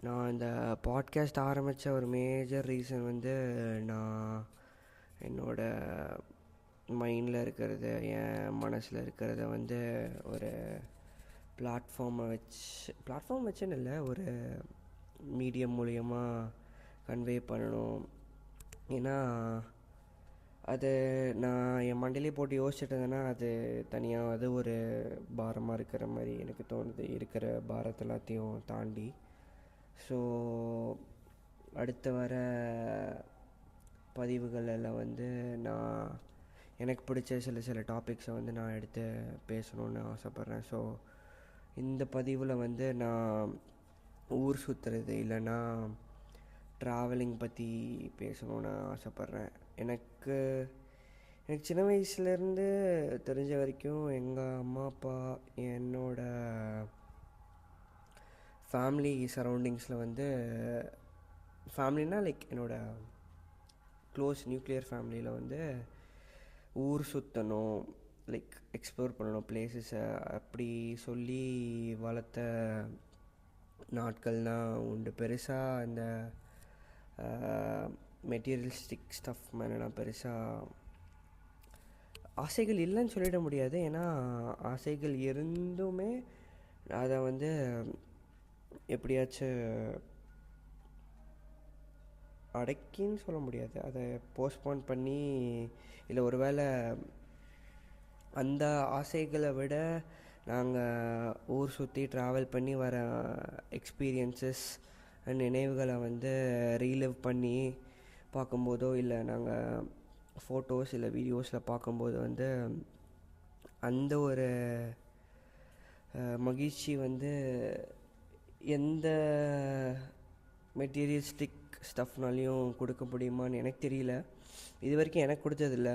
நான் இந்த பாட்காஸ்ட் ஆரம்பித்த ஒரு மேஜர் ரீசன் வந்து நான் என்னோடய மைண்டில் இருக்கிறது, என் மனசில் இருக்கிறத வந்து ஒரு பிளாட்ஃபார்ம் வச்சுன்னு இல்லை, ஒரு மீடியம் மூலயமா கன்வே பண்ணணும். ஏன்னா அது நான் என் மண்டையிலே போட்டு யோசிச்சுட்டு இருந்தேன்னா அது தனியாக அது ஒரு பாரமாக இருக்கிற மாதிரி எனக்கு தோணுது, இருக்கிற பாரத்தை எல்லாத்தையும் தாண்டி. ஸோ அடுத்த வர பதிவுகளில் வந்து நான் எனக்கு பிடிச்ச சில டாபிக்ஸை வந்து நான் எடுத்து பேசணுன்னு ஆசைப்பட்றேன். ஸோ இந்த பதிவில் வந்து நான் ஊர் சுற்றுறது இல்லைன்னா ட்ராவலிங் பற்றி பேசணுன்னு ஆசைப்பட்றேன். எனக்கு சின்ன வயசுலேருந்து தெரிஞ்ச வரைக்கும் எங்கள் அம்மா அப்பா என்னோடய ஃபேமிலி சரௌண்டிங்ஸில் வந்து ஃபேமிலினா லைக் என்னோடய க்ளோஸ் நியூக்ளியர் ஃபேமிலியில் வந்து ஊர் சுற்றணும், லைக் எக்ஸ்ப்ளோர் பண்ணணும் பிளேஸஸை அப்படி சொல்லி வளர்த்த நாட்கள்னால் உண்டு. பெருசாக இந்த மெட்டீரியலிஸ்டிக் ஸ்டஃப் மேலே நான் பெருசாக ஆசைகள் இல்லைன்னு சொல்லிட முடியாது. ஏன்னா ஆசைகள் இருந்துமே அதை வந்து எப்படியாச்சும் அடக்கின்னு சொல்ல முடியாது, அதை போஸ்ட்போன் பண்ணி இல்லை ஒரு வேளை அந்த ஆசைகளை விட நாங்கள் ஊர் சுற்றி ட்ராவல் பண்ணி வர எக்ஸ்பீரியன்ஸஸ் நினைவுகளை வந்து ரீலிவ் பண்ணி பார்க்கும்போதோ இல்லை நாங்கள் ஃபோட்டோஸ் இல்லை வீடியோஸில் பார்க்கும்போது வந்து அந்த ஒரு மகிழ்ச்சி வந்து எந்த மெட்டீரியலிஸ்டிக் ஸ்டஃப்னாலையும் கொடுக்க முடியுமான்னு எனக்கு தெரியல, இது வரைக்கும் எனக்கு கொடுத்ததில்ல.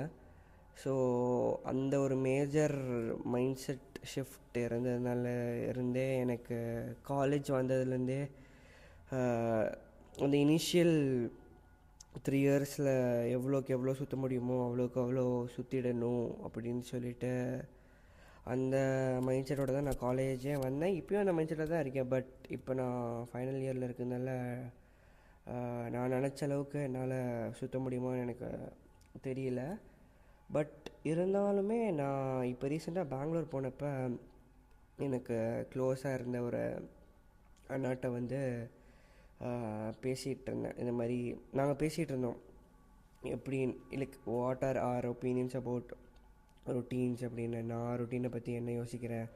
ஸோ அந்த ஒரு மேஜர் மைண்ட் செட் ஷிஃப்ட் இருந்தே எனக்கு காலேஜ் வந்ததுலேருந்தே அந்த இனிஷியல் 3 இயர்ஸில் எவ்வளோக்கு எவ்வளோ சுற்ற முடியுமோ அவ்வளோக்கு அவ்வளோ சுற்றிடணும் அப்படின்னு சொல்லிட்டு அந்த மைண்ட் செட்டோடு தான் நான் காலேஜே வந்தேன். இப்போயும் அந்த மைண்ட் செட்டில் தான் இருக்கேன். பட் இப்போ நான் ஃபைனல் இயரில் இருக்கிறதுனால நான் நினச்ச அளவுக்கு என்னால் சுற்ற முடியுமான்னு எனக்கு தெரியல. பட் இருந்தாலுமே நான் இப்போ ரீசெண்டாக பெங்களூர் போனப்போ எனக்கு க்ளோஸாக இருந்த ஒரு அண்ணாட்ட வந்து பேசிகிட்டு இருந்தேன். இந்த மாதிரி நாங்கள் பேசிகிட்டு இருந்தோம், எப்படி like what are our opinions about routines அப்படின்னு. நான் ரொட்டீனை பற்றி என்ன யோசிக்கிறேன்,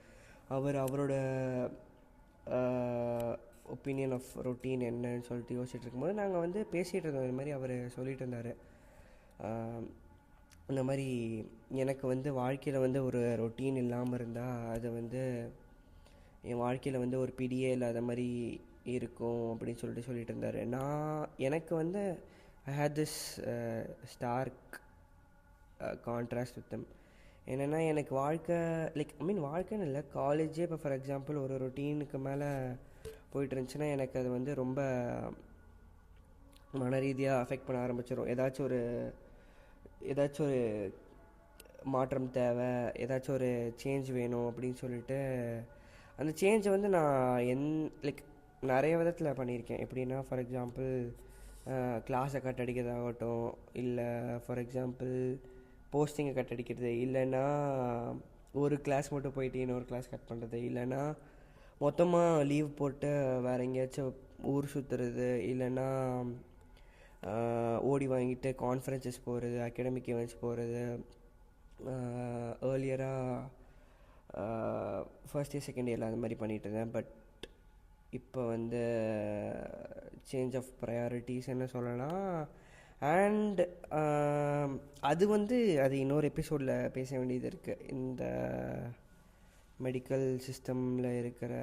அவரோட ஒப்பீனியன் ஆஃப் ரொட்டீன் என்னன்னு சொல்லிட்டு யோசிச்சுட்டு இருக்கும்போது நாங்கள் வந்து பேசிகிட்டு இருந்தோம். இந்த மாதிரி அவர் சொல்லிட்டு இருந்தார், இந்த மாதிரி எனக்கு வந்து வாழ்க்கையில் வந்து ஒரு ரொட்டீன் இல்லாமல் இருந்தால் அது வந்து என் வாழ்க்கையில் வந்து ஒரு பிடியே இல்லாத மாதிரி இருக்கும் அப்படின்னு சொல்லிட்டு இருந்தார். எனக்கு வந்து I hate this stark contrast with them. என்னென்னா எனக்கு வாழ்க்கை லைக் வாழ்க்கைன்னு இல்லை, காலேஜே இப்போ ஃபார் எக்ஸாம்பிள் ஒரு ரொட்டீனுக்கு மேலே போயிட்டு இருந்துச்சுன்னா எனக்கு அது வந்து ரொம்ப மன ரீதியாக அஃபெக்ட் பண்ண ஆரம்பிச்சிடும். ஏதாச்சும் ஒரு மாற்றம் தேவை, ஏதாச்சும் ஒரு சேஞ்ச் வேணும் அப்படின்னு சொல்லிட்டு அந்த சேஞ்சை வந்து நான் லைக் நிறைய விதத்தில் பண்ணியிருக்கேன். எப்படின்னா ஃபார் எக்ஸாம்பிள் கிளாஸை கட் அடிக்கிறதாகட்டும், இல்லை ஃபார் எக்ஸாம்பிள் போஸ்டிங்கை கட் அடிக்கிறது, இல்லைன்னா ஒரு கிளாஸ் மட்டும் போயிட்டு இன்னொரு கிளாஸ் கட் பண்ணுறது, இல்லைன்னா மொத்தமாக லீவ் போட்டு வேறு எங்கேயாச்சும் ஊர் சுற்றுறது, இல்லைன்னா ஓடி வாங்கிட்டு கான்ஃபரன்சஸ் போகிறது, அகாடமிக் ஈவெண்ட்ஸ் போகிறது. ஏர்லியராக ஃபர்ஸ்ட் இயர் செகண்ட் இயரில் அது மாதிரி பண்ணிகிட்டு இருந்தேன். பட் இப்போ வந்து சேஞ்ச் ஆஃப் ப்ரையாரிட்டிஸ் என்ன சொல்லலாம். அண்ட் அது இன்னொரு எபிசோடில் பேச வேண்டியது இருக்குது. இந்த மெடிக்கல் சிஸ்டமில் இருக்கிற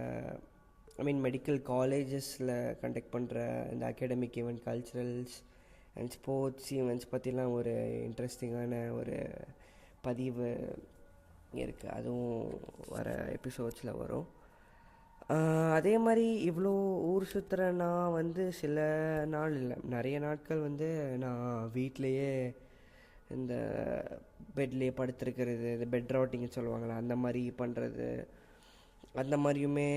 மெடிக்கல் காலேஜஸில் கண்டக்ட் பண்ணுற இந்த academic event, culturals and sports events பற்றிலாம் ஒரு இன்ட்ரெஸ்டிங்கான ஒரு பதிவு இருக்குது. அதுவும் வர எபிசோட்ஸில் வரும். அதே மாதிரி இவ்வளோ ஊர் சுற்றுற நான் வந்து சில நாள் இல்லை, நிறைய நாட்கள் வந்து நான் வீட்டிலையே இந்த பெட்லேயே படுத்துருக்கிறது, இந்த பெட் ராட்டிங்னு சொல்லுவாங்களே அந்த மாதிரி பண்ணுறது. அந்த மாதிரியுமே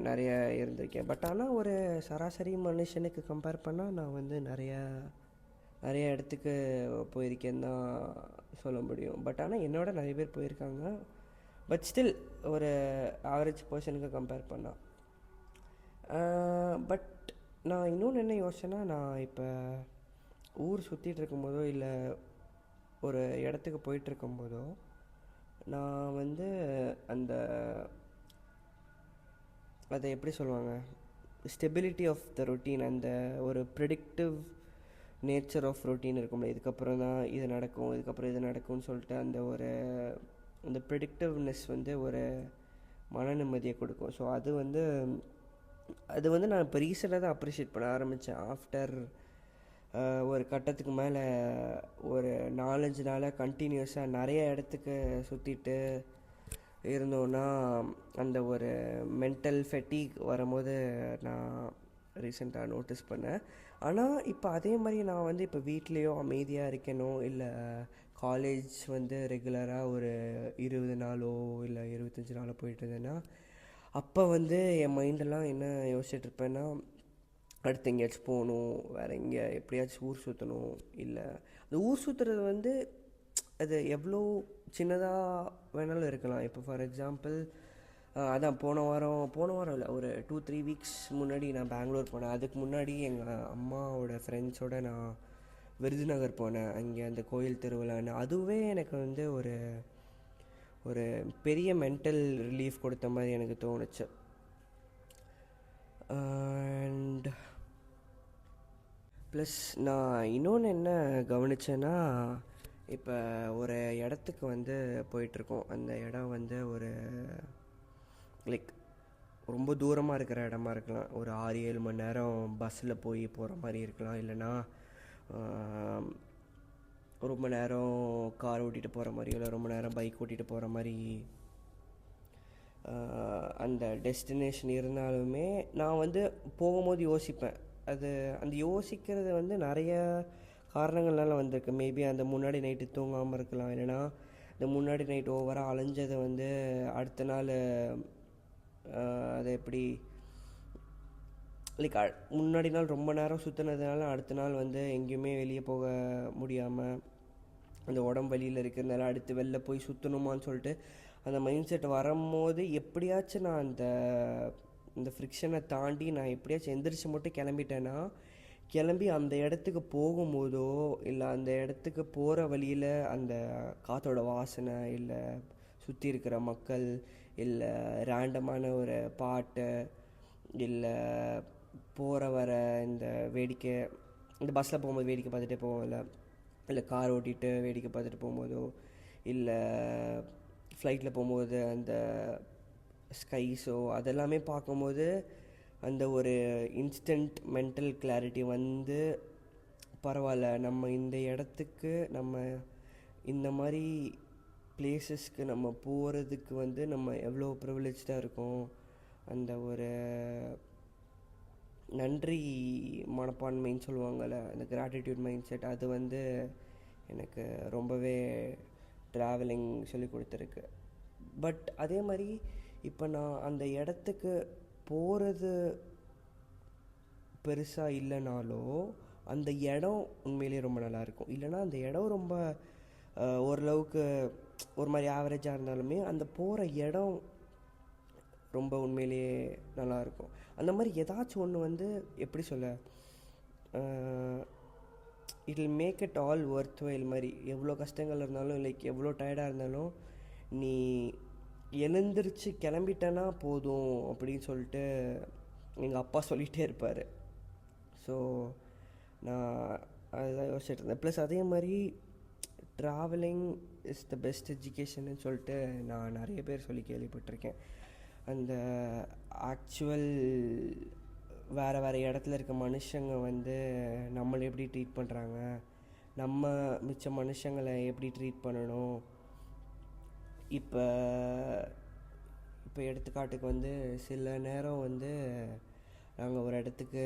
நிறைய இருந்திருக்கேன். பட் ஆனால் ஒரு சராசரி மனுஷனுக்கு கம்பேர் பண்ணால் நான் வந்து நிறைய இடத்துக்கு போயிருக்கேன்னு தான் சொல்ல முடியும். பட் ஆனால் என்னோட நிறைய பேர் போயிருக்காங்க. பட் ஸ்டில் ஒரு ஆவரேஜ் பர்சனுக்கு கம்பேர் பண்ணால். பட் நான் இன்னொன்று என்ன யோசிச்சேன்னா, நான் இப்போ ஊர் சுற்றிட்டு இருக்கும்போதோ இல்லை ஒரு இடத்துக்கு போயிட்டுருக்கும்போதோ நான் வந்து அந்த அதை எப்படி சொல்லுவாங்க, ஸ்டெபிலிட்டி ஆஃப் த ரொட்டீன், அந்த ஒரு ப்ரிடிக்டிவ் நேச்சர் ஆஃப் ரொட்டீன் இருக்கும்ல, இதுக்கப்புறம் தான் இது நடக்கும், இதுக்கப்புறம் இது நடக்கும்னு சொல்லிட்டு அந்த ப்ரிடிக்டிவ்னஸ் வந்து ஒரு மன நிம்மதியை கொடுக்கும். ஸோ அது வந்து நான் இப்போ ரீசெண்டாக தான் அப்ரிஷியேட் பண்ண ஆரம்பித்தேன். ஆஃப்டர் ஒரு கட்டத்துக்கு மேலே ஒரு 4-5 நாளாக கண்டினியூஸாக நிறைய இடத்துக்கு சுற்றிட்டு இருந்தோன்னா அந்த ஒரு மென்டல் ஃபெட்டிக் வரும்போது நான் ரீசெண்டாக நோட்டீஸ் பண்ணேன். ஆனால் இப்போ அதே மாதிரி நான் வந்து இப்போ வீட்லேயோ அமைதியாக இருக்கணும், இல்லை காலேஜ் வந்து ரெகுலராக ஒரு 20 நாளோ இல்லை 25 நாளோ போயிட்டு இருந்தேன்னா, அப்போ வந்து என் மைண்டெல்லாம் என்ன யோசிச்சுட்ருப்பேன்னா, அடுத்து எங்கேயாச்சும் போகணும், வேறு எங்கே எப்படியாச்சும் ஊர் சுற்றணும். இல்லை அந்த ஊர் சுற்றுறது வந்து அது எவ்வளோ சின்னதாக வேணாலும் இருக்கலாம். இப்போ ஃபார் எக்ஸாம்பிள் அதான் போன வாரம் இல்லை, ஒரு 2-3 வீக்ஸ் முன்னாடி நான் பெங்களூர் போனேன். அதுக்கு முன்னாடி எங்கள் அம்மாவோட ஃப்ரெண்ட்ஸோடு நான் விருதுநகர் போனேன். அங்கே அந்த கோயில் திருவிழான்னு அதுவே எனக்கு வந்து ஒரு ஒரு பெரிய மென்டல் ரிலீஃப் கொடுத்த மாதிரி எனக்கு தோணுச்சு. அண்ட் ப்ளஸ் நான் இன்னொன்று என்ன கவனித்தேன்னா, இப்போ ஒரு இடத்துக்கு வந்து போயிட்டுருக்கோம். அந்த இடம் வந்து ஒரு லைக் ரொம்ப தூரமாக இருக்கிற இடமா இருக்கலாம். ஒரு 6-7 மணி நேரம் பஸ்ஸில் போகிற மாதிரி இருக்கலாம். இல்லைனா ரொம்ப நேரம் கார் ஓட்டிகிட்டு போகிற மாதிரியோ இல்லை ரொம்ப நேரம் பைக் ஓட்டிகிட்டு போகிற மாதிரி அந்த டெஸ்டினேஷன் இருந்தாலுமே நான் வந்து போகும்போது யோசிப்பேன். அந்த யோசிக்கிறது வந்து நிறைய காரணங்கள்னால வந்திருக்கு. மேபி அந்த முன்னாடி நைட்டு தூங்காமல் இருக்கலாம், இல்லைனா இந்த முன்னாடி நைட்டு ஓவராக அலைஞ்சதை வந்து அடுத்த நாள் அதை எப்படி லைக் முன்னாடி நாள் ரொம்ப நேரம் சுற்றினதுனால அடுத்த நாள் வந்து எங்கேயுமே வெளியே போக முடியாமல் அந்த உடம்பு வலியில் இருக்கிறதுனால அடுத்து வெளில போய் சுற்றணுமான்னு சொல்லிட்டு அந்த மைண்ட் செட் வரும்போது எப்படியாச்சும் நான் இந்த ஃப்ரிக்ஷனை தாண்டி நான் எப்படியாச்சும் எந்திரிச்சு மட்டும் கிளம்பி அந்த இடத்துக்கு போகும்போதோ இல்லை அந்த இடத்துக்கு போகிற வழியில் அந்த காற்றோட வாசனை இல்லை சுற்றி இருக்கிற மக்கள் இல்லை ரேண்டமான ஒரு பாட்டு இல்லை போகிற வர இந்த வேடிக்கை, இந்த பஸ்ஸில் போகும்போது வேடிக்கை பார்த்துட்டே போவோம், இல்லை கார் ஓட்டிகிட்டு வேடிக்கை பார்த்துட்டு போகும்போதோ இல்லை ஃப்ளைட்டில் போகும்போது அந்த ஸ்கைஸோ அதெல்லாமே பார்க்கும்போது அந்த ஒரு இன்ஸ்டன்ட் மென்டல் கிளாரிட்டி வந்து பரவாயில்ல, நம்ம இந்த இடத்துக்கு நம்ம இந்த மாதிரி பிளேசஸ்க்கு நம்ம போகிறதுக்கு வந்து நம்ம எவ்வளோ ப்ரிவிலேஜ்டாக இருக்கோம். அந்த ஒரு நன்றி மனப்பான்மைன்னு சொல்லுவாங்கள்ல, அந்த கிராட்டிடியூட் மைண்ட் செட், அது வந்து எனக்கு ரொம்பவே ட்ராவலிங் சொல்லி கொடுத்துருக்கு. பட் அதே மாதிரி இப்போ நான் அந்த இடத்துக்கு போகிறது பெருசாக இல்லைனாலோ அந்த இடம் உண்மையிலேயே ரொம்ப நல்லாயிருக்கும். இல்லைனா அந்த இடம் ரொம்ப ஓரளவுக்கு ஒரு மாதிரி ஆவரேஜாக இருந்தாலுமே அந்த போகிற இடம் ரொம்ப உண்மையிலேயே நல்லாயிருக்கும். அந்த மாதிரி ஏதாச்சும் ஒன்று வந்து எப்படி சொல்ல, it will make it all worthwhile மாதிரி. எவ்வளோ கஷ்டங்கள் இருந்தாலும் லைக் எவ்வளோ டயர்டாக இருந்தாலும் நீ எழுந்திரிச்சு கிளம்பிட்டேன்னா போதும் அப்படின்னு சொல்லிட்டு எங்கள் அப்பா சொல்லிகிட்டே இருப்பார். ஸோ நான் அதுதான் யோசிச்சுட்டு இருந்தேன். ப்ளஸ் அதே மாதிரி ட்ராவலிங் இஸ் த பெஸ்ட் எஜுகேஷன்னு சொல்லிட்டு நான் நிறைய பேர் சொல்லி கேள்விப்பட்டிருக்கேன். அந்த ஆக்சுவல் வேறு இடத்துல இருக்க மனுஷங்க வந்து நம்மளை எப்படி ட்ரீட் பண்ணுறாங்க, நம்ம மிச்ச மனுஷங்களை எப்படி ட்ரீட் பண்ணணும். இப்போ எடுத்துக்காட்டுக்கு வந்து சில நேரம் வந்து நாங்கள் ஒரு இடத்துக்கு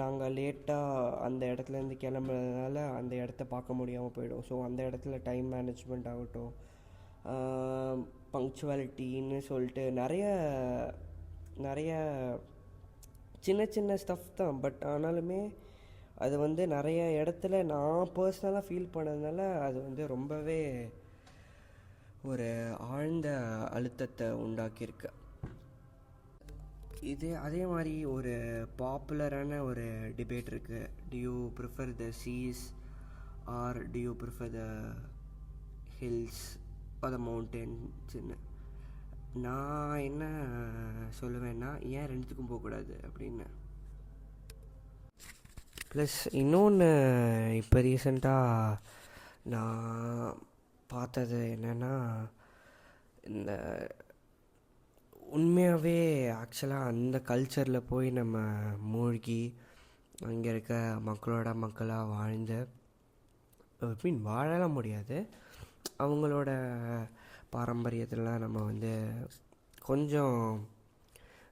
நாங்கள் லேட்டாக அந்த இடத்துலேருந்து கிளம்புறதுனால அந்த இடத்த பார்க்க முடியாமல் போயிடும். ஸோ அந்த இடத்துல டைம் மேனேஜ்மெண்ட் ஆகட்டும், பங்க்சுவாலிட்டின்னு சொல்லிட்டு நிறைய நிறைய சின்ன சின்ன ஸ்டஃப் தான். பட் ஆனாலுமே அது வந்து நிறைய இடத்துல நான் பர்சனலாக ஃபீல் பண்ணதுனால அது வந்து ரொம்பவே ஒரு ஆழ்ந்த அழுத்தத்தை உண்டாக்கியிருக்கு. அதே மாதிரி ஒரு பாப்புலரான ஒரு டிபேட் இருக்குது. Do you prefer the seas or do you prefer the hills or the மவுண்டன்ஸ்ன்னு. நான் என்ன சொல்லுவேன்னா, ஏன் ரெண்டுத்துக்கும் போகக்கூடாது அப்படின்னு. ப்ளஸ் இன்னொன்று இப்போ ரீசெண்டாக நான் பார்த்தது என்னென்னா, இந்த உண்மையாகவே ஆக்சுவலாக அந்த கல்ச்சரில் போய் நம்ம மூழ்கி அங்கே இருக்க மக்களாக வாழ்ந்து வாழலாம் முடியாது, அவங்களோட பாரம்பரியத்திலலாம் நம்ம வந்து கொஞ்சம்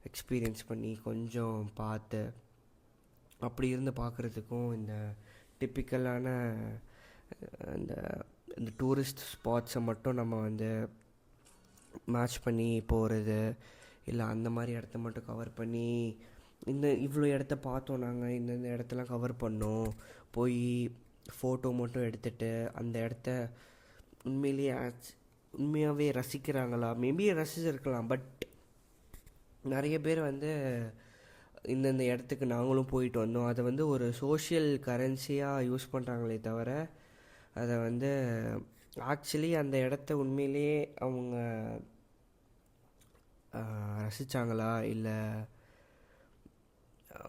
எக்ஸ்பீரியன்ஸ் பண்ணி கொஞ்சம் பார்த்து அப்படி இருந்து பார்க்குறதுக்கும் இந்த டிப்பிக்கலான இந்த இந்த டூரிஸ்ட் ஸ்பாட்ஸை மட்டும் நம்ம வந்து மேட்ச் பண்ணி போகிறது, இல்லை அந்த மாதிரி இடத்த மட்டும் கவர் பண்ணி இவ்வளோ இடத்த பார்த்தோம் நாங்கள், இந்த இடத்தெல்லாம் கவர் பண்ணோம், போய் ஃபோட்டோ மட்டும் எடுத்துகிட்டு அந்த இடத்த உண்மையாகவே ரசிக்கிறாங்களா? மேபி ரசிச்சிருக்கலாம். பட் நிறைய பேர் வந்து இந்தந்த இடத்துக்கு நாங்களும் போயிட்டு வந்தோம், அதை வந்து ஒரு சோஷியல் கரன்சியாக யூஸ் பண்ணுறாங்களே தவிர அதை வந்து ஆக்சுவலி அந்த இடத்த உண்மையிலேயே அவங்க ரசித்தாங்களா, இல்லை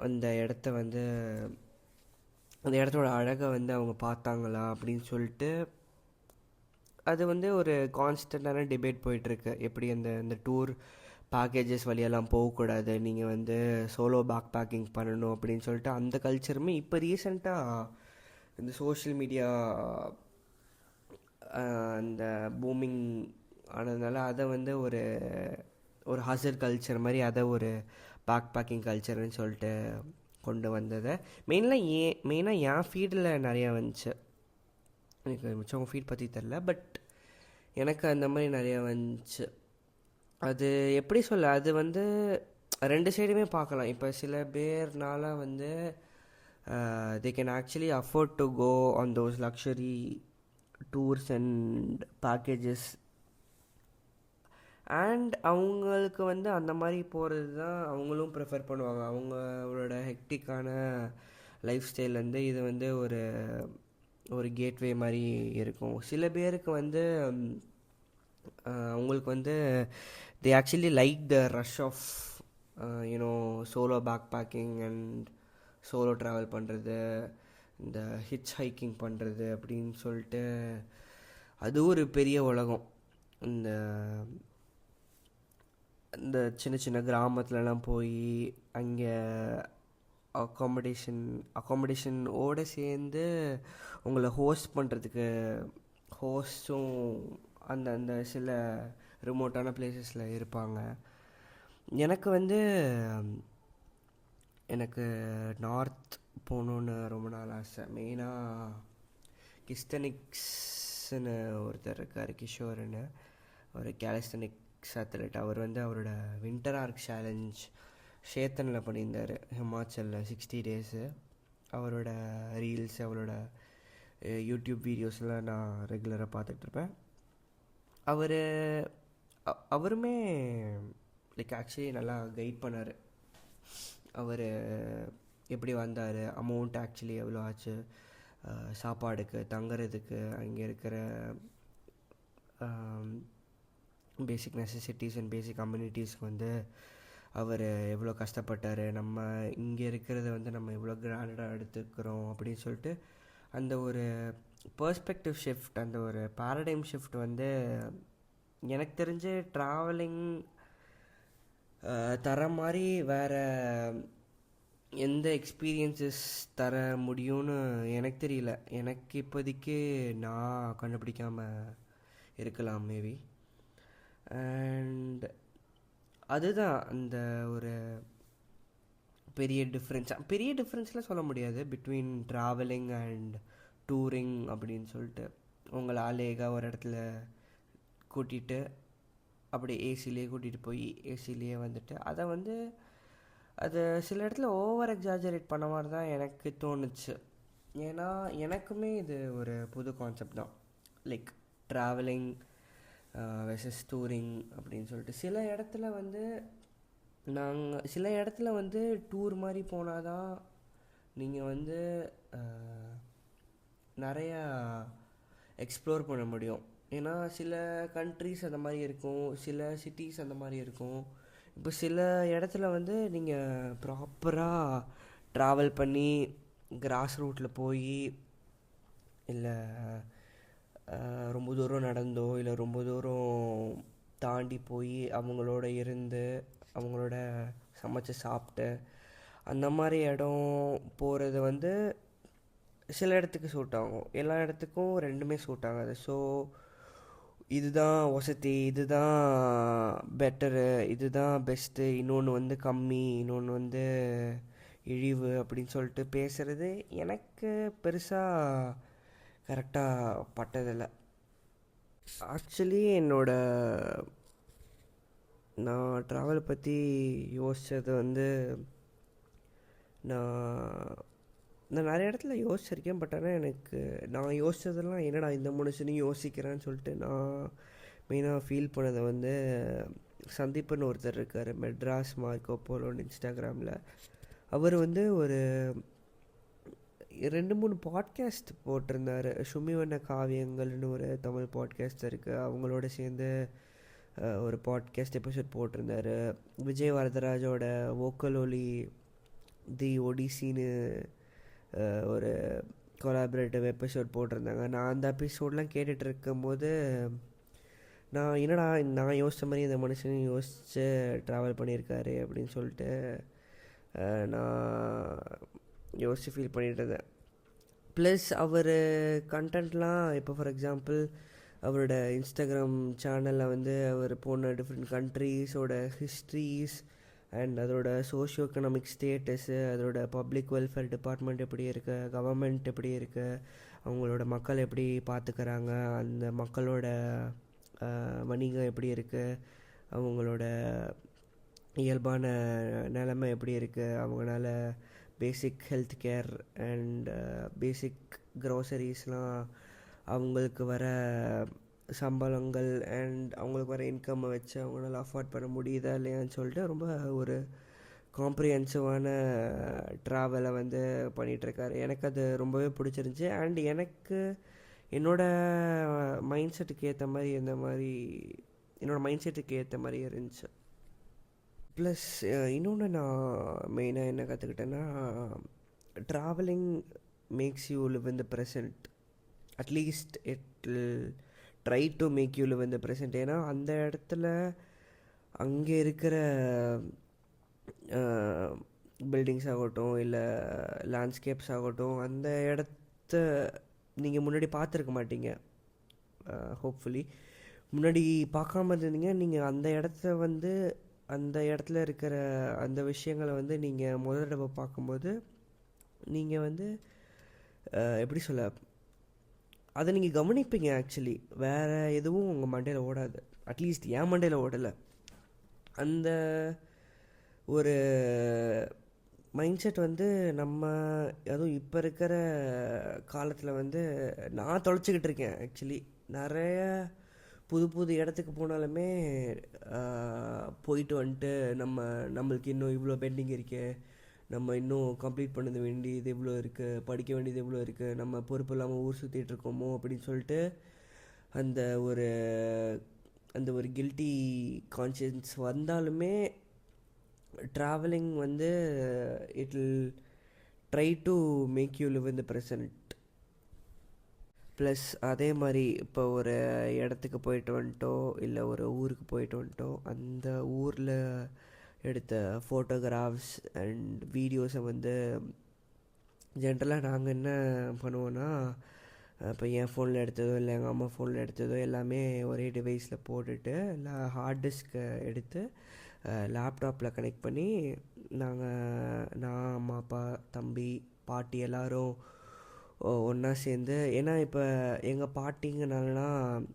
அந்த இடத்த வந்து அந்த இடத்தோட அழகை வந்து அவங்க பார்த்தாங்களா அப்படின்னு சொல்லிட்டு அது வந்து ஒரு கான்ஸ்டண்ட்டான டிபேட் போயிட்டுருக்கு. எப்படி இந்த டூர் பேக்கேஜஸ் வழியெல்லாம் போகக்கூடாது, நீங்கள் வந்து சோலோ பேக் பேக்கிங் பண்ணணும் அப்படின்னு சொல்லிட்டு அந்த கல்ச்சருமே இப்போ ரீசெண்டாக இந்த சோஷியல் மீடியா அந்த பூமிங் ஆனதுனால அதை வந்து ஒரு ஹசர் கல்ச்சர் மாதிரி அதை ஒரு பேக் பேக்கிங் கல்ச்சர்னு சொல்லிட்டு கொண்டு வந்ததை மெயினாக என் ஃபீல்டில் நிறையா வந்துச்சு. எனக்கு மிச்சவங்க ஃபீட் பற்றி தெரில, பட் எனக்கு அந்த மாதிரி நிறையா வந்துச்சு. அது எப்படி சொல்ல, அது வந்து ரெண்டு சைடுமே பார்க்கலாம். இப்போ சில பேர்னால வந்து they can actually afford to go on those luxury tours and packages, and அவங்களுக்கு வந்து அந்த மாதிரி போகிறது தான் அவங்களும் ப்ரிஃபர் பண்ணுவாங்க. அவங்களோட ஹெக்டிக்கான லைஃப் ஸ்டைல்லேருந்து இது வந்து ஒரு கேட்வே மாதிரி இருக்கும். சில பேருக்கு வந்து அவங்களுக்கு வந்து they actually like the rush of solo backpacking and solo travel பண்ணுறது, இந்த ஹிட்ச் ஹைக்கிங் பண்ணுறது அப்படின்னு சொல்லிட்டு அது ஒரு பெரிய உலகம். இந்த சின்ன சின்ன கிராமத்துலலாம் போய் அங்கே அக்காமடேஷனோடு சேர்ந்து உங்களை ஹோஸ்ட் பண்ணுறதுக்கு ஹோஸ்ட்டும் அந்த சில ரிமோட்டான பிளேசஸில் இருப்பாங்க. எனக்கு நார்த் போகணுன்னு ரொம்ப நாள் ஆசை. மெயினாக கிஸ்டனிக்ஸ்னு ஒருத்தர் இருக்கார், கிஷோர்னு, ஒரு கேலிஸ்டனிக்ஸ் அத்லெட். அவர் வந்து அவரோட வின்டர் ஆர்க் சேலஞ்ச் ஷேத்தனில் பண்ணியிருந்தார், ஹிமாச்சலில் 60 days. அவரோட ரீல்ஸ், அவரோட யூடியூப் வீடியோஸ்லாம் நான் ரெகுலராக பார்த்துட்ருப்பேன். அவருமே லைக் ஆக்சுவலி நல்லா கைட் பண்ணார். அவர் எப்படி வந்தார், அமௌண்ட் ஆக்சுவலி எவ்வளோ ஆச்சு, சாப்பாடுக்கு, தங்குறதுக்கு, அங்கே இருக்கிற பேசிக் நெசசிட்டிஸ் அண்ட் பேசிக் கம்யூனிட்டிஸ்க்கு வந்து அவர் எவ்வளோ கஷ்டப்பட்டார், நம்ம இங்கே இருக்கிறத வந்து நம்ம எவ்வளோ கிராண்டடாக எடுத்துக்கிறோம் அப்படின்னு சொல்லிட்டு அந்த ஒரு பர்ஸ்பெக்டிவ் ஷிஃப்ட், அந்த ஒரு பேரடைம் ஷிஃப்ட் வந்து எனக்கு தெரிஞ்சு ட்ராவலிங் தர மாதிரி வேறு எந்த எக்ஸ்பீரியன்ஸஸ் தர முடியும்னு எனக்கு தெரியல. எனக்கு இப்போதைக்கு நான் கண்டுபிடிக்காமல் இருக்கலாம் மேபி. அண்ட் அதுதான் அந்த ஒரு பெரிய டிஃப்ரென்ஸ்லாம் சொல்ல முடியாது பிட்வீன் ட்ராவலிங் அண்ட் டூரிங் அப்படின்னு சொல்லிட்டு. உங்களை ஆலேகாக ஒரு இடத்துல கூட்டிகிட்டு அப்படி ஏசிலேயே கூட்டிகிட்டு போய் ஏசிலேயே வந்துட்டு அதை வந்து அது சில இடத்துல ஓவர் எக்ஸாஜரேட் பண்ண மாதிரி தான் எனக்கு தோணுச்சு. ஏன்னா எனக்குமே இது ஒரு புது கான்செப்ட் தான், லைக் ட்ராவலிங் வெர்சஸ் டூரிங் அப்படின்னு சொல்லிட்டு. சில இடத்துல வந்து டூர் மாதிரி போனால் தான் நீங்கள் வந்து நிறையா எக்ஸ்ப்ளோர் பண்ண முடியும். ஏன்னா சில கண்ட்ரிஸ் அந்த மாதிரி இருக்கும், சில சிட்டிஸ் அந்த மாதிரி இருக்கும். இப்போ சில இடத்துல வந்து நீங்கள் ப்ராப்பராக ட்ராவல் பண்ணி கிராஸ் ரூட்டில் போய், இல்லை ரொம்ப தூரம் நடந்தோ இல்லை ரொம்ப தூரம் தாண்டி போய் அவங்களோட இருந்து அவங்களோட சமைச்சு சாப்பிட்டு அந்த மாதிரி இடம் போகிறது வந்து சில இடத்துக்கு சூட் ஆகும், எல்லா இடத்துக்கும் ரெண்டுமே சூட் ஆகாது. ஸோ இதுதான் வசதி, இதுதான் பெட்டரு, இதுதான் பெஸ்ட்டு, இன்னொன்று வந்து கம்மி, இன்னொன்று வந்து இழிவு அப்படின்னு சொல்லிட்டு பேசுகிறது எனக்கு பெருசாக கரெக்டாக பட்டதில்லை. ஆக்சுவலி நான் ட்ராவல் பற்றி யோசித்தது வந்து நான் நிறைய இடத்துல யோசிச்சிருக்கேன். பட் ஆனால் நான் யோசித்ததெல்லாம் என்னடா இந்த மனுஷனையும் யோசிக்கிறேன்னு சொல்லிட்டு நான் மெயினாக ஃபீல் பண்ணதை வந்து சந்தீப்னு ஒருத்தர் இருக்கார், மெட்ராஸ் மார்க்கோ போலோன்னு இன்ஸ்டாகிராமில். அவர் வந்து ஒரு 2-3 பாட்காஸ்ட் போட்டிருந்தார். சுமிவண்ண காவியங்கள்னு ஒரு தமிழ் பாட்காஸ்ட் இருக்குது, அவங்களோட சேர்ந்து ஒரு பாட்காஸ்ட் எபிசோட் போட்டிருந்தார். விஜய் வரதராஜோட வோக்கல் ஒலி தி ஒடிசின்னு ஒரு கொலாபரேட்டிவ் எபிசோட் போட்டிருந்தாங்க. நான் அந்த எபிசோட்லாம் கேட்டுட்டு இருக்கும்போது நான் யோசித்த மாதிரி இந்த மனுஷனையும் யோசித்து ட்ராவல் பண்ணியிருக்காரு அப்படின்னு சொல்லிட்டு நான் யோசித்து ஃபீல் பண்ணிகிட்டு இருந்தேன். ப்ளஸ் அவர் கண்டென்ட்லாம் இப்போ ஃபார் எக்ஸாம்பிள் அவரோட இன்ஸ்டாகிராம் சேனலில் வந்து அவர் போன டிஃப்ரெண்ட் கண்ட்ரீஸோட ஹிஸ்ட்ரிஸ் அண்ட் அதோட சோஷியோ எக்கனாமிக் ஸ்டேட்டஸு, அதோட பப்ளிக் வெல்ஃபேர் டிபார்ட்மெண்ட் எப்படி இருக்குது, கவர்மெண்ட் எப்படி இருக்குது, அவங்களோட மக்கள் எப்படி பார்த்துக்கிறாங்க, அந்த மக்களோட வணிகம் எப்படி இருக்குது, அவங்களோட இயல்பான நிலைமை எப்படி இருக்குது, அவங்களால பேசிக் ஹெல்த் கேர் அண்ட் பேசிக் க்ரோசரிஸ்லாம் அவங்களுக்கு வர சம்பளங்கள் அண்ட் அவங்களுக்கு வர இன்கம்மை வச்சு அவங்களால அஃபோர்ட் பண்ண முடியுதா இல்லையான்னு சொல்லிட்டு ரொம்ப ஒரு காம்ப்ரிஹென்சிவான ட்ராவலை வந்து பண்ணிகிட்ருக்காரு. எனக்கு அது ரொம்பவே பிடிச்சிருந்துச்சி. அண்ட் எனக்கு என்னோடய மைண்ட் செட்டுக்கு ஏற்ற மாதிரி இருந்துச்சு. ப்ளஸ் இன்னொன்று நான் மெயினாக என்ன கற்றுக்கிட்டேன்னா, travelling makes you live in the present. At least it will try to make you live in the present. ஏன்னா அந்த இடத்துல அங்கே இருக்கிற பில்டிங்ஸ் ஆகட்டும் இல்லை லேண்ட்ஸ்கேப்ஸ் ஆகட்டும், அந்த இடத்த நீங்கள் முன்னாடி பார்த்துருக்க மாட்டீங்க. ஹோப்ஃபுல்லி முன்னாடி பார்க்காம இருந்தீங்க. நீங்கள் அந்த இடத்துல இருக்கிற அந்த விஷயங்களை வந்து நீங்கள் முதல் தடவை பார்க்கும்போது நீங்கள் வந்து எப்படி சொல்ல, அதை நீங்கள் கவனிப்பீங்க. ஆக்சுவலி வேறு எதுவும் உங்கள் மண்டையில் ஓடாது. அட்லீஸ்ட் என் மண்டையில் ஓடலை. அந்த ஒரு மைண்ட் செட் வந்து அதுவும் இப்போ இருக்கிற காலத்தில் வந்து நான் தொலைச்சிக்கிட்டு இருக்கேன். ஆக்சுவலி நிறைய புது இடத்துக்கு போனாலுமே போயிட்டு வந்துட்டு நம்மளுக்கு இன்னும் இவ்வளோ பெண்டிங் இருக்கே, நம்ம இன்னும் கம்ப்ளீட் பண்ண வேண்டியது எவ்வளோ இருக்குது, படிக்க வேண்டியது எவ்வளோ இருக்குது, நம்ம பொறுப்பு இல்லாமல் ஊர் சுற்றிட்டு இருக்கோமோ அப்படின்னு சொல்லிட்டு அந்த ஒரு கில்ட்டி கான்ஷியன்ஸ் வந்தாலுமே ட்ராவலிங் வந்து it will try to make you live in the present. Plus அதே மாதிரி இப்போ ஒரு இடத்துக்கு போயிட்டு வந்துட்டோ இல்லை ஒரு ஊருக்கு போயிட்டு வந்துட்டோ, அந்த ஊரில் எடுத்த ஃபோட்டோகிராஃப்ஸ் அண்ட் வீடியோஸை வந்து ஜென்ரலாக நாங்கள் என்ன பண்ணுவோன்னா, இப்போ என் ஃபோனில் எடுத்ததோ இல்லை எங்கள் அம்மா ஃபோனில் எடுத்ததோ எல்லாமே ஒரே டிவைஸில் போட்டுட்டு இல்லை ஹார்ட் டிஸ்க்கை எடுத்து லேப்டாப்பில் கனெக்ட் பண்ணி நான், அம்மா, அப்பா, தம்பி, பாட்டி எல்லோரும் ஒன்றா சேர்ந்து, ஏன்னா இப்போ எங்கள் பாட்டிங்கனாலலாம்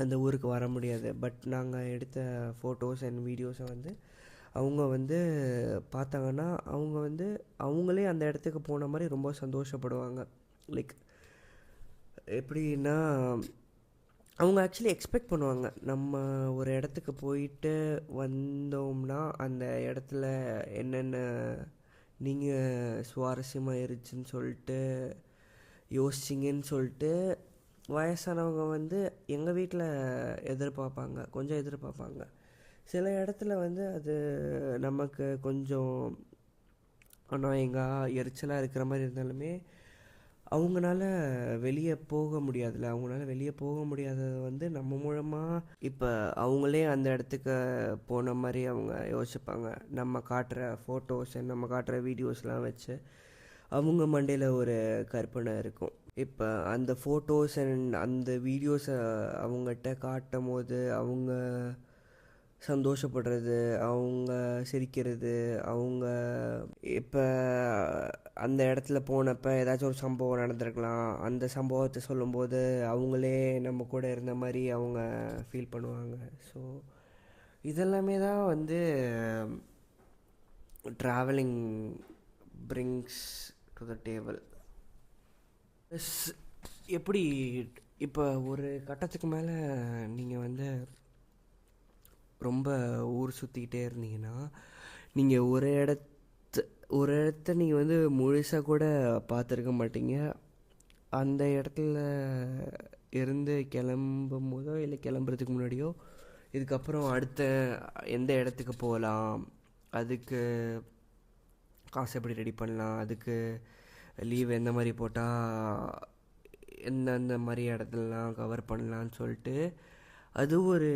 அந்த ஊருக்கு வர முடியாது. பட் நாங்கள் எடுத்த ஃபோட்டோஸ் அண்ட் வீடியோஸை வந்து அவங்க வந்து பார்த்தாங்கன்னா அவங்க வந்து அவங்களே அந்த இடத்துக்கு போன மாதிரி ரொம்ப சந்தோஷப்படுவாங்க. லைக் எப்படின்னா அவங்க ஆக்சுவலி எக்ஸ்பெக்ட் பண்ணுவாங்க, நம்ம ஒரு இடத்துக்கு போயிட்டு வந்தோம்னா அந்த இடத்துல என்னென்ன நீங்கள் சுவாரஸ்யமாக இருந்துச்சுன்னு சொல்லிட்டு யோசிச்சிங்கன்னு சொல்லிட்டு வயசானவங்க வந்து எங்கள் வீட்டில் எதிர்பார்ப்பாங்க, கொஞ்சம் எதிர்பார்ப்பாங்க. சில இடத்துல வந்து அது நமக்கு கொஞ்சம் அநாயங்காக எரிச்சலாக இருக்கிற மாதிரி இருந்தாலுமே அவங்களால வெளியே போக முடியாதுல்ல. அவங்களால வெளியே போக முடியாதது வந்து நம்ம மூலமாக இப்போ அவங்களே அந்த இடத்துக்கு போன மாதிரி அவங்க யோசிப்பாங்க. நம்ம காட்டுற ஃபோட்டோஸ் நம்ம காட்டுற வீடியோஸ்லாம் வச்சு அவங்க மண்டையில் ஒரு கற்பனை இருக்கும். இப்போ அந்த ஃபோட்டோஸ் அண்ட் அந்த வீடியோஸை அவங்ககிட்ட காட்டும் போது அவங்க சந்தோஷப்படுறது, அவங்க சிரிக்கிறது, அவங்க இப்போ அந்த இடத்துல போனப்போ ஏதாச்சும் ஒரு சம்பவம் நடந்திருக்கலாம், அந்த சம்பவத்தை சொல்லும்போது அவங்களே நம்ம கூட இருந்த மாதிரி அவங்க ஃபீல் பண்ணுவாங்க. ஸோ இதெல்லாமே தான் வந்து travelling brings to the table. எப்படி இப்போ ஒரு கட்டத்துக்கு மேலே நீங்கள் வந்து ரொம்ப ஊர் சுற்றிக்கிட்டே இருந்தீங்கன்னா நீங்கள் ஒரு இடத்த நீங்கள் வந்து முழுசாக கூட பார்த்துருக்க மாட்டீங்க. அந்த இடத்துல இருந்து கிளம்பும் போதோ இல்லை கிளம்புறதுக்கு முன்னாடியோ இதுக்கப்புறம் அடுத்த எந்த இடத்துக்கு போகலாம், அதுக்கு காசு எப்படி ரெடி பண்ணலாம், அதுக்கு லீவ் எந்த மாதிரி போட்டால் எந்தெந்த மாதிரி இடத்துலலாம் கவர் பண்ணலான்னு சொல்லிட்டு அது ஒரு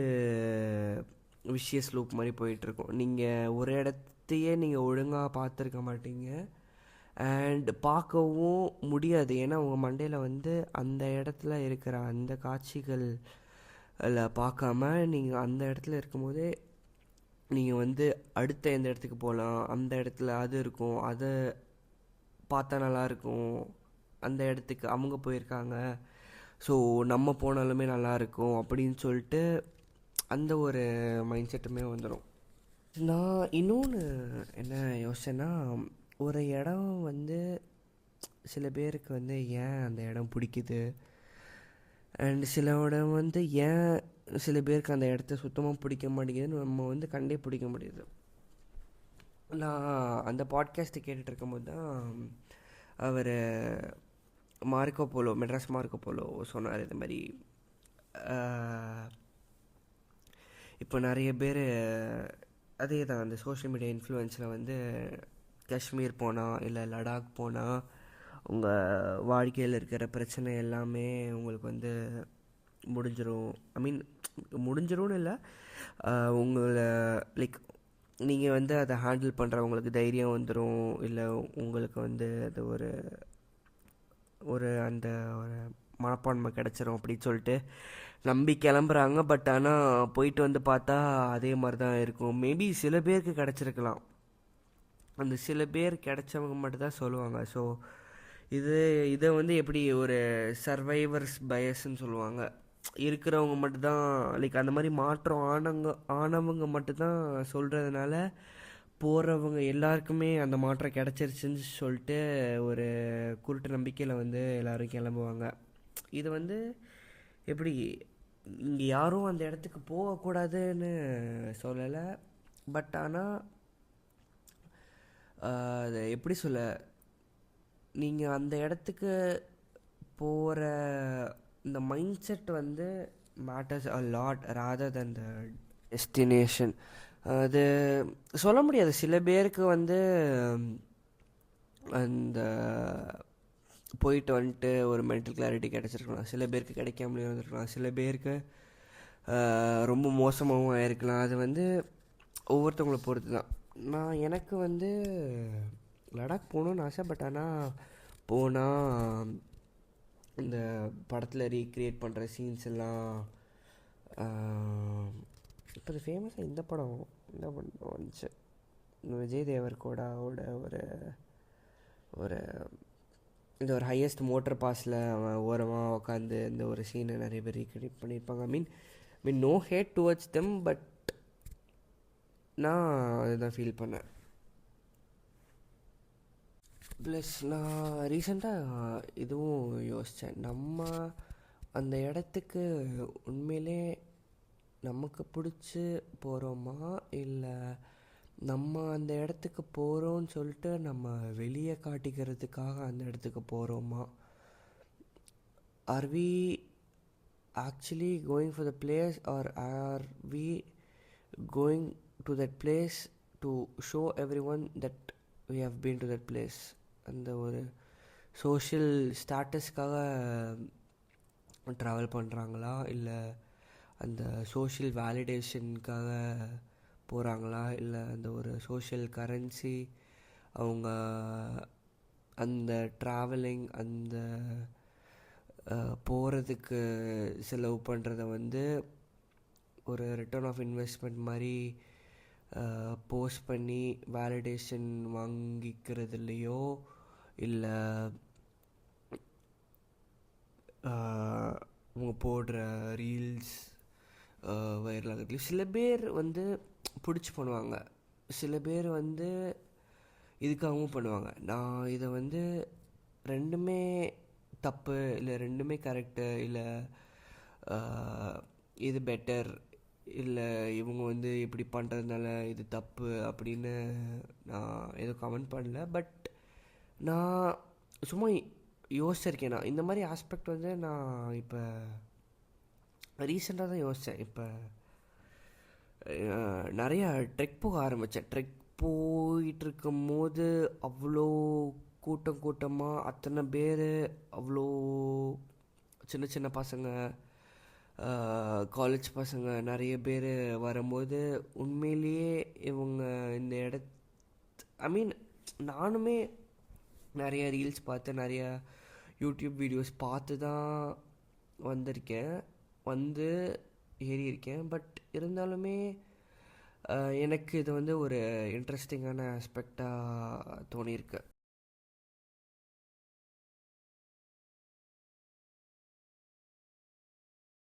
விஷயஸ் லூப் மாதிரி போயிட்டுருக்கும். நீங்கள் ஒரு இடத்தையே நீங்கள் ஒழுங்காக பார்த்துருக்க மாட்டீங்க அண்ட் பார்க்கவும் முடியாது. ஏன்னா உங்கள் மண்டையில் வந்து அந்த இடத்துல இருக்கிற அந்த காட்சிகள் பார்க்காம நீங்கள் அந்த இடத்துல இருக்கும்போதே நீங்கள் வந்து அடுத்த எந்த இடத்துக்கு போகலாம், அந்த இடத்துல அது இருக்கும், அதை பார்த்தா நல்லாயிருக்கும், அந்த இடத்துக்கு அவங்க போயிருக்காங்க, ஸோ நம்ம போனாலுமே நல்லாயிருக்கும் அப்படின்னு சொல்லிட்டு அந்த ஒரு மைண்ட் செட்டுமே வந்துடும். நான் இன்னொன்று என்ன யோசிச்சேன்னா, ஒரு இடம் வந்து சில பேருக்கு வந்து ஏன் அந்த இடம் பிடிக்குது அண்ட் சில இடம் வந்து ஏன் சில பேருக்கு அந்த இடத்த சுத்தமாக பிடிக்க மாட்டேங்குதுன்னு நம்ம வந்து கண்டே பிடிக்க முடியுது. நான் அந்த பாட்காஸ்ட்டை கேட்டுட்டு இருக்கும்போது தான் அவர் Marco Polo, Madras Marco Polo சொன்னார். இது மாதிரி இப்போ நிறைய பேர் அதே தான் அந்த சோஷியல் மீடியா இன்ஃப்ளூயன்ஸில் வந்து காஷ்மீர் போனால் இல்லை லடாக் போனால் உங்கள் வாழ்க்கையில் இருக்கிற பிரச்சனை எல்லாமே உங்களுக்கு வந்து முடிஞ்சிடும். ஐ மீன் முடிஞ்சிடும்னு இல்லை, உங்களை லைக் நீங்கள் வந்து அதை ஹேண்டில் பண்ணுறவங்களுக்கு தைரியம் வந்துடும், இல்லை உங்களுக்கு வந்து அது ஒரு அந்த ஒரு மனப்பான்மை கிடச்சிரும் அப்படின்னு சொல்லிட்டு நம்பி கிளம்புறாங்க. பட் ஆனால் போயிட்டு வந்து பார்த்தா அதே மாதிரி தான் இருக்கும். மேபி சில பேருக்கு கிடச்சிருக்கலாம், அந்த சில பேர் கிடைச்சவங்க மட்டும்தான் சொல்லுவாங்க. ஸோ இதை வந்து எப்படி ஒரு சர்வைவர்ஸ் பயஸ்ன்னு சொல்லுவாங்க. இருக்கிறவங்க மட்டும்தான் லைக் அந்த மாதிரி மாற்றம் ஆனவங்க மட்டும்தான் சொல்கிறதுனால போகிறவங்க எல்லாருக்குமே அந்த மாற்றம் கிடச்சிருச்சுன்னு சொல்லிட்டு ஒரு குருட்டு நம்பிக்கையில் வந்து எல்லோரும் கிளம்புவாங்க. இது வந்து எப்படி இங்கே யாரும் அந்த இடத்துக்கு போகக்கூடாதுன்னு சொல்லலை, பட் ஆனால் அது எப்படி சொல்ல, நீங்கள் அந்த இடத்துக்கு போகிற இந்த மைண்ட் செட் வந்து matters a lot rather then the destination. அது சொல்ல முடியாது. சில பேருக்கு வந்து அந்த போயிட்டு வந்துட்டு ஒரு மென்டல் கிளாரிட்டி கிடச்சிருக்கலாம், சில பேருக்கு கிடைக்காமலே வந்துருக்கலாம், சில பேருக்கு ரொம்ப மோசமாகவும் ஆயிருக்கலாம். அது வந்து ஒவ்வொருத்தவங்கள பொறுத்து தான். எனக்கு வந்து லடாக் போகணுன்னு ஆசை, பட் ஆனால் போனால் இந்த படத்தில் ரீக்ரியேட் பண்ணுற சீன்ஸ் எல்லாம் இப்போ அது ஃபேமஸாக இந்த படம் வந்துச்சு, விஜய் தேவர்கோடாவோட ஒரு இந்த ஹையஸ்ட் மோட்டர் பாஸில் அவன் ஓரமாக உட்காந்து இந்த ஒரு சீனை நிறைய பேர் ரீக்ரியேட் பண்ணியிருப்பாங்க. I mean mean no hate towards them, but நான் அதுதான் ஃபீல் பண்ணேன். ப்ளஸ் நான் ரீசெண்டாக இதுவும் யோசித்தேன். நம்ம அந்த இடத்துக்கு உண்மையிலே நமக்கு பிடிச்சி போகிறோமா, இல்லை நம்ம அந்த இடத்துக்கு போகிறோன்னு சொல்லிட்டு நம்ம வெளியே காட்டிக்கிறதுக்காக அந்த இடத்துக்கு போகிறோமா? Are we actually going for the place, or are we going to that place to show everyone that we have been to that place? அந்த ஒரு சோஷியல் ஸ்டாட்டஸ்க்காக ட்ராவல் பண்ணுறாங்களா, இல்லை அந்த சோஷியல் வேலிடேஷனுக்காக போகிறாங்களா, இல்லை அந்த ஒரு சோஷியல் கரன்சி அவங்க அந்த ட்ராவலிங், அந்த போகிறதுக்கு செலவு பண்ணுறத வந்து ஒரு ரிட்டர்ன் ஆஃப் இன்வெஸ்ட்மெண்ட் மாதிரி போஸ்ட் பண்ணி வேலிடேஷன் வாங்கிக்கிறதுலையோ, இல்லை அவங்க போடுற ரீல்ஸ் வைரல் ஆகிறதுலையும் சில பேர் வந்து பிடிச்சி பண்ணுவாங்க, சில பேர் வந்து இதுக்காகவும் பண்ணுவாங்க. நான் இதை வந்து ரெண்டுமே தப்பு, இல்லை ரெண்டுமே கரெக்டு, இல்லை இது பெட்டர், இல்லை இவங்க வந்து இப்படி பண்ணுறதுனால இது தப்பு அப்படின்னு நான் எதுவும் கமெண்ட் பண்ணல. பட் நான் சும்மா யோசிச்சிருக்கேன். நான் இந்த மாதிரி ஆஸ்பெக்ட் வந்து நான் இப்போ ரீசெண்டாக தான் யோசித்தேன். இப்போ நிறையா ட்ரெக் போக ஆரம்பித்தேன். ட்ரெக் போயிட்டுருக்கும் போது அவ்வளோ கூட்டமாக அத்தனை பேர், அவ்வளோ சின்ன சின்ன பசங்க, காலேஜ் பசங்க நிறைய பேர் வரும்போது உண்மையிலேயே இவங்க இந்த ஐ மீன் நானுமே நிறைய ரீல்ஸ் பார்த்து, நிறைய யூடியூப் வீடியோஸ் பார்த்து தான் வந்திருக்கேன், வந்து ஏறியிருக்கேன். பட் இருந்தாலுமே எனக்கு இது வந்து ஒரு இன்ட்ரெஸ்டிங்கான ஆஸ்பெக்டாக தோணியிருக்கு.